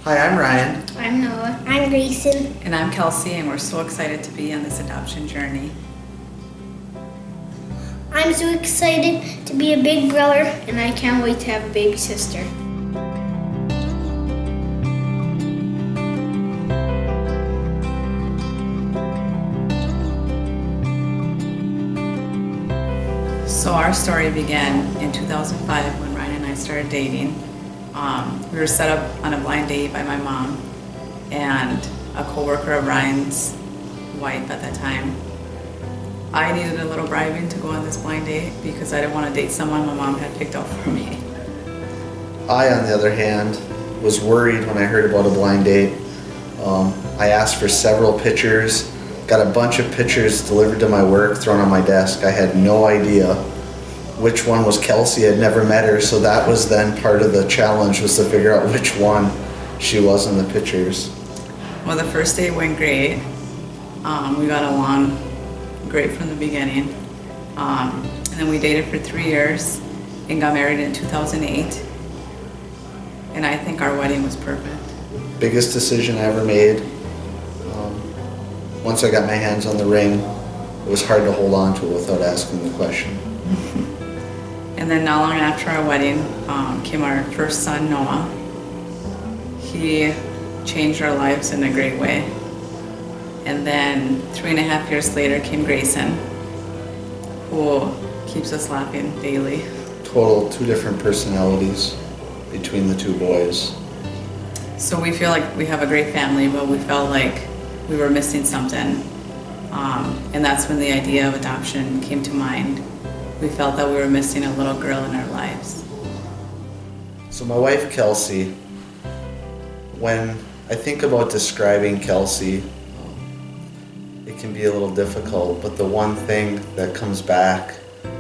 Hi, I'm Ryan. I'm Noah. I'm Grayson. And I'm Kelsey, and we're so excited to be on this adoption journey. I'm so excited to be a big brother, and I can't wait to have a baby sister. So our story began in 2005 when Ryan and I started dating. We were set up on a blind date by my mom and a coworker of Ryan's wife at that time. I needed a little bribing to go on this blind date because I didn't want to date someone my mom had picked out for me. I, on the other hand, was worried when I heard about a blind date. I asked for several pictures, got a bunch of pictures delivered to my work, thrown on my desk. I had no idea which one was Kelsey. I'd never met her, so that was then part of the challenge, was to figure out which one she was in the pictures. Well, the first date went great. We got along great from the beginning. And then we dated for 3 years and got married in 2008. And I think our wedding was perfect. Biggest decision I ever made. Once I got my hands on the ring, it was hard to hold on to it without asking the question. And then not long after our wedding came our first son, Noah. He changed our lives in a great way. And then 3.5 years later came Grayson, who keeps us laughing daily. Total 2 different personalities between the 2 boys. So we feel like we have a great family, but we felt like we were missing something. And that's when the idea of adoption came to mind. We felt that we were missing a little girl in our lives. So my wife, Kelsey, when I think about describing Kelsey, it can be a little difficult, but the one thing that comes back,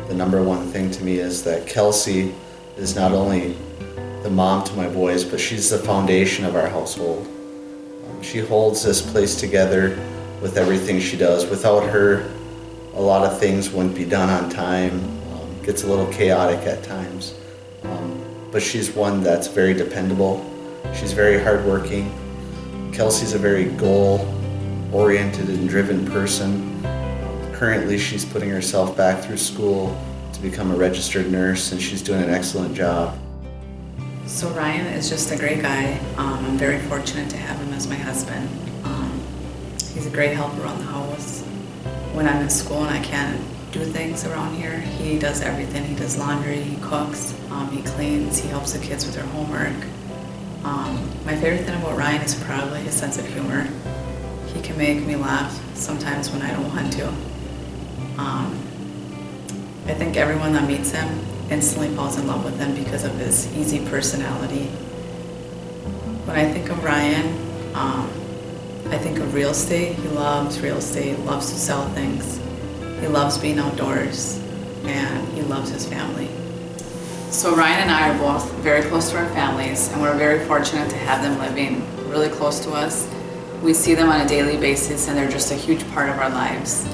the number one thing to me, is that Kelsey is not only the mom to my boys, but she's the foundation of our household. She holds this place together with everything she does. Without her, a lot of things wouldn't be done on time. Gets a little chaotic at times. But she's one that's very dependable. She's very hardworking. Kelsey's a very goal-oriented and driven person. Currently, she's putting herself back through school to become a registered nurse, and she's doing an excellent job. So Ryan is just a great guy. I'm very fortunate to have him as my husband. He's a great help around the house. When I'm in school and I can't do things around here, he does everything. He does laundry, he cooks, he cleans, he helps the kids with their homework. My favorite thing about Ryan is probably his sense of humor. He can make me laugh sometimes when I don't want to. I think everyone that meets him instantly falls in love with him because of his easy personality. When I think of Ryan, I think of real estate. He loves real estate, loves to sell things. He loves being outdoors, and he loves his family. So Ryan and I are both very close to our families, and we're very fortunate to have them living really close to us. We see them on a daily basis, and they're just a huge part of our lives.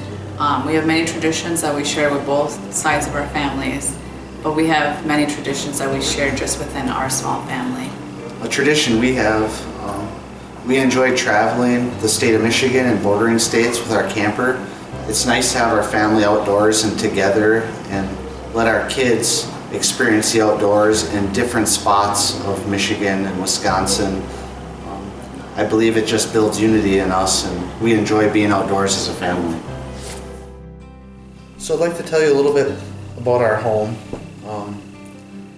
We have many traditions that we share with both sides of our families, but we have many traditions that we share just within our small family. A tradition we have, we enjoy traveling the state of Michigan and bordering states with our camper. It's nice to have our family outdoors and together and let our kids experience the outdoors in different spots of Michigan and Wisconsin. I believe it just builds unity in us, and we enjoy being outdoors as a family. So I'd like to tell you a little bit about our home.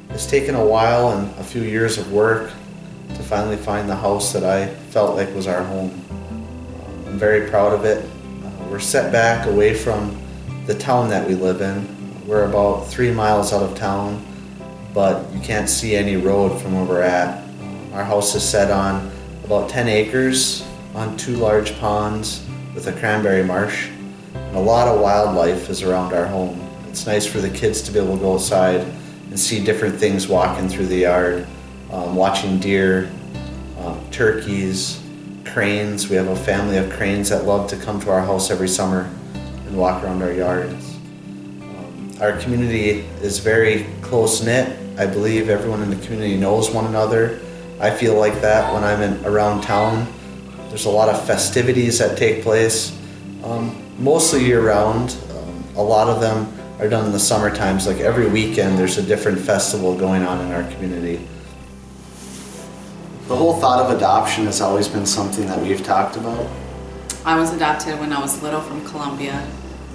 It's taken a while and a few years of work to finally find the house that I felt like was our home. I'm very proud of it. We're set back away from the town that we live in. We're about 3 miles out of town, but you can't see any road from where we're at. Our house is set on about 10 acres on 2 large ponds with a cranberry marsh. And a lot of wildlife is around our home. It's nice for the kids to be able to go outside and see different things walking through the yard, watching deer, turkeys, cranes. We have a family of cranes that love to come to our house every summer and walk around our yards. Our community is very close-knit. I believe everyone in the community knows one another, I feel like that when I'm around town. There's a lot of festivities that take place, mostly year-round. A lot of them are done in the summer times. Like every weekend, there's a different festival going on in our community. The whole thought of adoption has always been something that we've talked about. I was adopted when I was little from Colombia,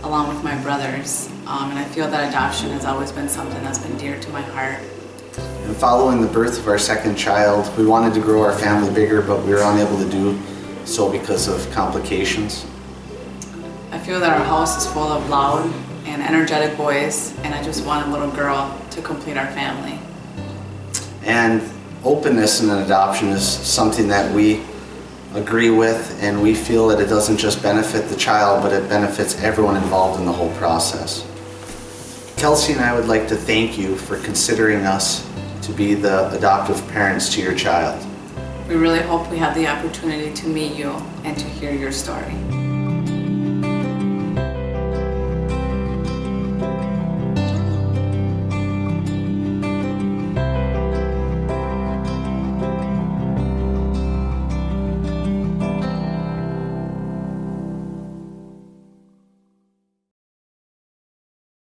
along with my brothers, and I feel that adoption has always been something that's been dear to my heart. And following the birth of our second child, we wanted to grow our family bigger, but we were unable to do so because of complications. I feel that our house is full of loud and energetic boys, and I just want a little girl to complete our family. And openness in an adoption is something that we agree with, and we feel that it doesn't just benefit the child, but it benefits everyone involved in the whole process. Kelsey and I would like to thank you for considering us to be the adoptive parents to your child. We really hope we have the opportunity to meet you and to hear your story.